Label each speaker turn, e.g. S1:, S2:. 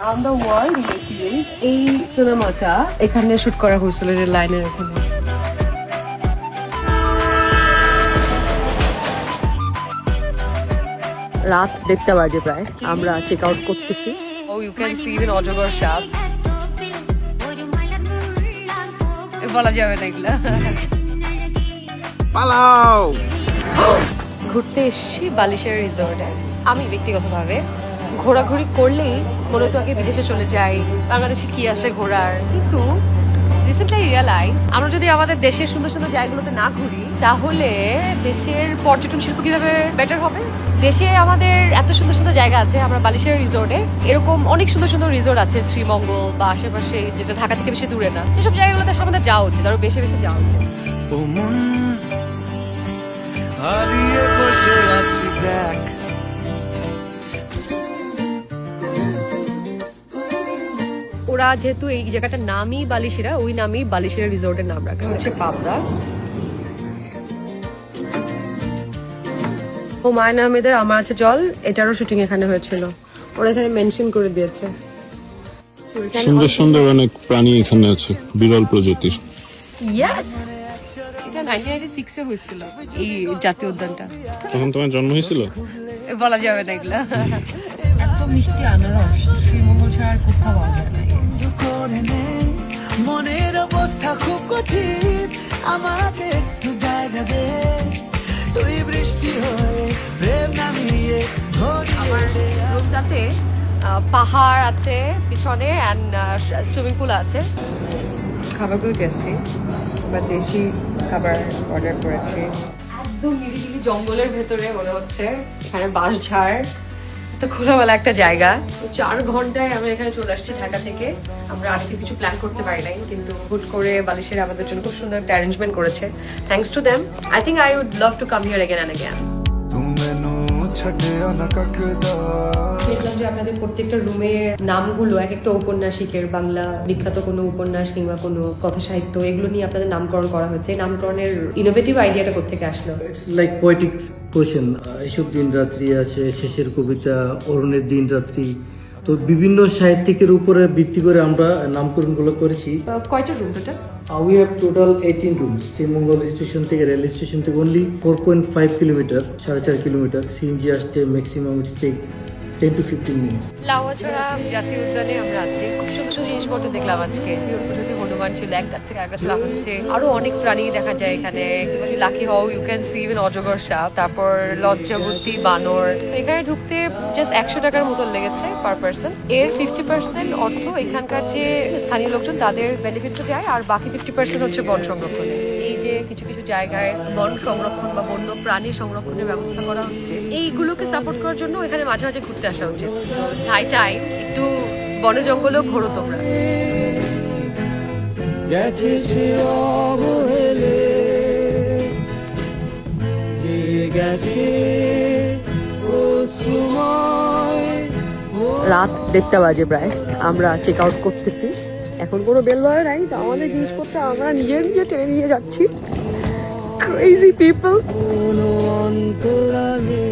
S1: Around the world এই সিনেমাটা এখানে শুট করা হয়েছিল রেল লাইনের এখানে। রাত 1:30 বাজে প্রায়, আমরা চেক আউট করতেছি। ও ইউ ক্যান সি ইভেন অজগর সাপ, বলা যাবে না এগুলা।
S2: পালাও।
S1: ঘুরতে এসেছি বালিশের রিসোর্টে। আমি ব্যক্তিগতভাবে ঘোরাঘুরি করলেই মনে হতো আগে বিদেশে চলে যাই, বাংলাদেশে কি আসে ঘোরার, কিন্তু রিসেন্টলি রিয়ালাইজ আমরা যদি আমাদের দেশের সুন্দর সুন্দর জায়গাগুলোতে না ঘুরি তাহলে দেশের পর্যটন শিল্প কিভাবে বেটার হবে। দেশে আমাদের এত সুন্দর সুন্দর জায়গা আছে, আমরা বালিশের রিসোর্টে এরকম অনেক সুন্দর সুন্দর রিসোর্ট আছে শ্রীমঙ্গল বা আশেপাশে, যেটা ঢাকা থেকে বেশি দূরে না, সেসব জায়গাগুলোতে আমাদের যাওয়া উচিত, আরো বেশি বেশি যাওয়া উচিত।
S3: হারিয়ে বসে আছি দেখ,
S1: ওরা যেহেতু এই জায়গাটার নামই বালিশিরা, ওই নামই বালিশিরা রিসোর্টের নাম রাখছে। হচ্ছে পাবদা। হুমায়ুন আহমেদের আমার আছে জল, এটারও শুটিং এখানে হয়েছিল, ওরা এখানে মেনশন করে দিয়েছে।
S2: সুন্দর সুন্দর অনেক প্রাণী এখানে আছে, বিরল প্রজাতির।
S1: ইয়েস, এটা 1996 এ হয়েছিল এই জাতীয় উদ্যানটা।
S2: তখন তোমার জন্ম হয়েছিল?
S1: বলা যাবে না এগুলা। এত মিষ্টি আনারস শ্রীমঙ্গল ছাড়া আর কোথাও পাওয়া যায় না।
S3: মনের অবস্থা খুব কঠিন, আমাকে একটু জায়গা দে, তুই বৃষ্টি হয়ে প্রেম নামিয়ে
S1: রুমটাতে পাহাড় আছে পিছনে অ্যান্ড সুইমিং পুল আছে। খাবারগুলো টেস্টি, বা দেশি খাবার অর্ডার করেছি। একদম নিরিবিলি জঙ্গলের ভেতরে মনে হচ্ছে, এখানে বাঁশঝাড়, তো খোলামেলা একটা জায়গা। 4 ঘন্টায় আমরা এখানে চলে আসছি ঢাকা থেকে। আমরা আগে থেকে কিছু প্ল্যান করতে পারি নাই, কিন্তু হুট করে বালিশের আমাদের জন্য খুব সুন্দর একটা অ্যারেঞ্জমেন্ট করেছে। Thanks to them. I think I would love to come here again and again. দেখলাম যে আপনাদের প্রত্যেকটা রুমের নামগুলো এক একটা ঔপন্যাসিকের, বাংলা বিখ্যাত কোনো উপন্যাস কিংবা কোনো কথা সাহিত্য, এগুলো নিয়ে আপনাদের নামকরণ করা হচ্ছে। নামকরণের ইনোভেটিভ আইডিয়াটা কোত্থেকে আসলো?
S4: It's like poetic question. এসব দিন রাত্রি আছে, শেষের কবিতা, অরুণের দিন রাত্রি, তো বিভিন্ন সাহিত্যিকের উপরে ভিত্তি করে আমরা নামকরণগুলো করেছি।
S1: কয়টা room total?
S4: We have total 18 rooms. Sreemangal station থেকে, রেল স্টেশন থেকে অনলি 4.5 কিলোমিটার, 4.5 কিলোমিটার। সিএনজি আসতে maximum it's take 10 to 15 minutes.
S1: Lawachara জাতীয় উদ্যানে আমরা আছি। খুব সুন্দর সুন্দর জিনিসপত্র দেখলাম আজকে। প্রজাতি হনুমান ছিল, এক গাছ থেকে এক গাছ লাফাচ্ছে। আরো অনেক প্রাণী দেখা যায় এখানে। তুমি যদি লাকি হও ইউ ক্যান সি ইভেন অজগর সাপ, তারপর লজ্জাবতী বানর। তো এখানে ঢুকতে জাস্ট 100 টাকার মতো লেগেছে পার পার্সন। এর 50% অর্থ এখানকার যে স্থানীয় লোকজন তাদের বেনিফিটটা যায়, আর বাকি 50% হচ্ছে বন সংরক্ষণে। এই যে কিছু কিছু জায়গায় বন সংরক্ষণ বা বন্য প্রাণী সংরক্ষণের ব্যবস্থা করা হচ্ছে, এইগুলোকে সাপোর্ট করার জন্য এখানে মাঝে মাঝে ঘুরতে আসা উচিত। সো ইটস হাই টাইম একটু বনে জঙ্গলেও ঘোরো তোমরা।
S3: গেছে সে অবহেলে, যে গেছে
S1: রাত 1:30 বাজে প্রায়, আমরা চেক আউট করতেছি। এখন কোনো বেল বয় নাই, তো আমাদের জিনিসপত্র আমরা নিজে নিজে টেনে নিয়ে যাচ্ছি। Crazy people.
S3: কোনো অন্তরালে